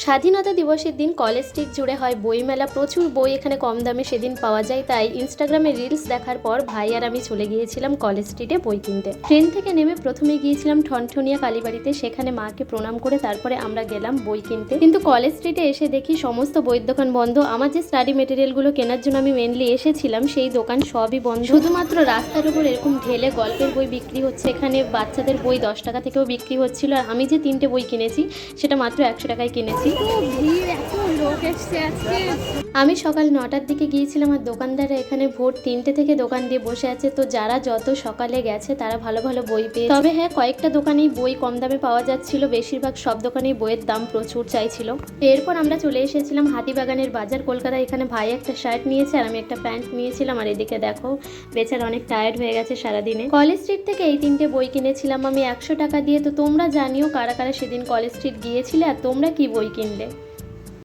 স্বাধীনতা দিবসের দিন কলেজ স্ট্রিট জুড়ে হয় বইমেলা। প্রচুর বই এখানে কম দামে সেদিন পাওয়া যায়। তাই ইনস্টাগ্রামে রিলস দেখার পর ভাই আর আমি চলে গিয়েছিলাম কলেজ স্ট্রিটে বই কিনতে। ট্রেন থেকে নেমে প্রথমে গিয়েছিলাম ঠনঠনিয়া কালীবাড়িতে, সেখানে মাকে প্রণাম করে তারপরে আমরা গেলাম বই কিনতে। কিন্তু কলেজ স্ট্রিটে এসে দেখি সমস্ত বইয়ের দোকান বন্ধ। আমার যে স্টাডি মেটেরিয়ালগুলো কেনার জন্য আমি মেনলি এসেছিলাম সেই দোকান সবই বন্ধ। শুধুমাত্র রাস্তার উপর এরকম ঢেলে গল্পের বই বিক্রি হচ্ছে। এখানে বাচ্চাদের বই 10 টাকা থেকেও বিক্রি হচ্ছিল, আর আমি যে 3টে বই কিনেছি সেটা মাত্র 100 টাকায় কিনেছি। আমি সকাল 9টার দিকে গিয়েছিলাম, আর দোকানদাররা এখানে ভোর 3টে থেকে দোকান দিয়ে বসে আছে। তো যারা যত সকালে গেছে তারা ভালো ভালো বই পেয়েছে। তবে হ্যাঁ, কয়েকটা দোকানেই বই কম দামে পাওয়া যাচ্ছিল, বেশিরভাগ সব দোকানেই বইয়ের দাম প্রচুর চাইছিল। এরপর আমরা চলে এসেছিলাম হাতিবাগানের বাজার কলকাতা। এখানে ভাই একটা শার্ট নিয়েছে আর আমি একটা প্যান্ট নিয়েছিলাম। আর এদিকে দেখো বেচারা অনেক টায়ার্ড হয়ে গেছে সারাদিনে। কলেজ স্ট্রিট থেকে এই 3টে বই কিনেছিলাম আমি 100 টাকা দিয়ে। তো তোমরা জানিও কারা কারা সেদিন কলেজ স্ট্রিট গিয়েছিলে আর তোমরা কি বই কিনলে।